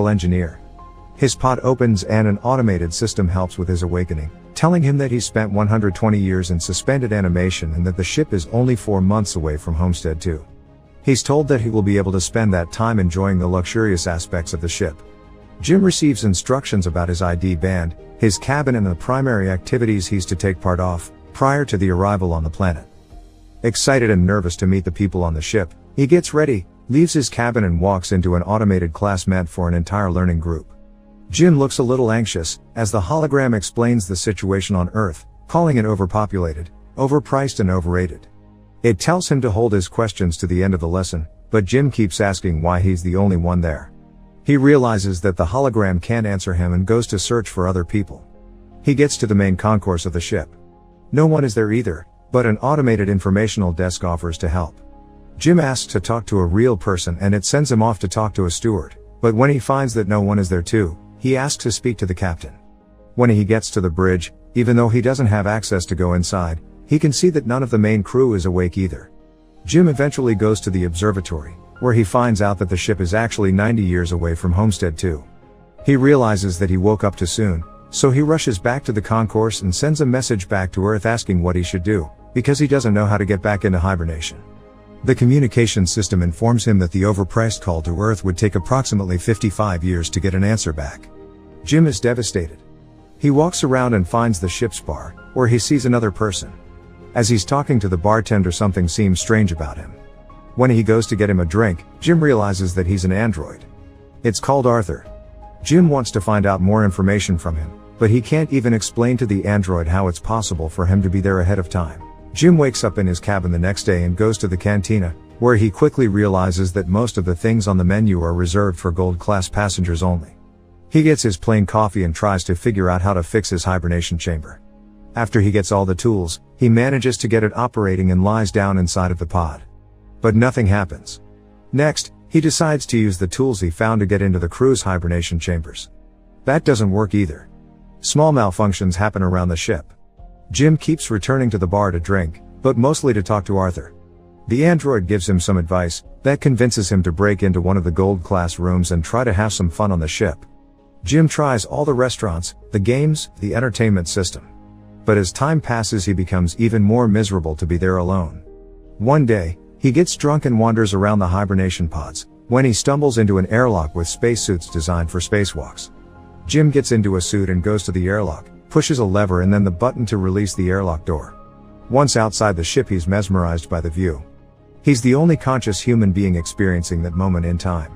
engineer. His pod opens and an automated system helps with his awakening, telling him that he's spent 120 years in suspended animation and that the ship is only 4 months away from Homestead 2. He's told that he will be able to spend that time enjoying the luxurious aspects of the ship. Jim receives instructions about his ID band, his cabin and the primary activities he's to take part of, prior to the arrival on the planet. Excited and nervous to meet the people on the ship, he gets ready, leaves his cabin and walks into an automated class meant for an entire learning group. Jim looks a little anxious, as the hologram explains the situation on Earth, calling it overpopulated, overpriced and overrated. It tells him to hold his questions to the end of the lesson, but Jim keeps asking why he's the only one there. He realizes that the hologram can't answer him and goes to search for other people. He gets to the main concourse of the ship. No one is there either, but an automated informational desk offers to help. Jim asks to talk to a real person and it sends him off to talk to a steward, but when he finds that no one is there too, he asks to speak to the captain. When he gets to the bridge, even though he doesn't have access to go inside, he can see that none of the main crew is awake either. Jim eventually goes to the observatory, where he finds out that the ship is actually 90 years away from Homestead 2. He realizes that he woke up too soon, so he rushes back to the concourse and sends a message back to Earth asking what he should do, because he doesn't know how to get back into hibernation. The communication system informs him that the overpriced call to Earth would take approximately 55 years to get an answer back. Jim is devastated. He walks around and finds the ship's bar, where he sees another person. As he's talking to the bartender, something seems strange about him. When he goes to get him a drink, Jim realizes that he's an android. It's called Arthur. Jim wants to find out more information from him, but he can't even explain to the android how it's possible for him to be there ahead of time. Jim wakes up in his cabin the next day and goes to the cantina, where he quickly realizes that most of the things on the menu are reserved for gold-class passengers only. He gets his plain coffee and tries to figure out how to fix his hibernation chamber. After he gets all the tools, he manages to get it operating and lies down inside of the pod. But nothing happens. Next, he decides to use the tools he found to get into the crew's hibernation chambers. That doesn't work either. Small malfunctions happen around the ship. Jim keeps returning to the bar to drink, but mostly to talk to Arthur. The android gives him some advice that convinces him to break into one of the gold-class rooms and try to have some fun on the ship. Jim tries all the restaurants, the games, the entertainment system. But as time passes, he becomes even more miserable to be there alone. One day, he gets drunk and wanders around the hibernation pods, when he stumbles into an airlock with spacesuits designed for spacewalks. Jim gets into a suit and goes to the airlock, pushes a lever and then the button to release the airlock door. Once outside the ship, he's mesmerized by the view. He's the only conscious human being experiencing that moment in time.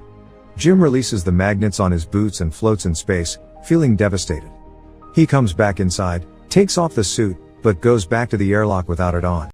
Jim releases the magnets on his boots and floats in space, feeling devastated. He comes back inside, takes off the suit, but goes back to the airlock without it on.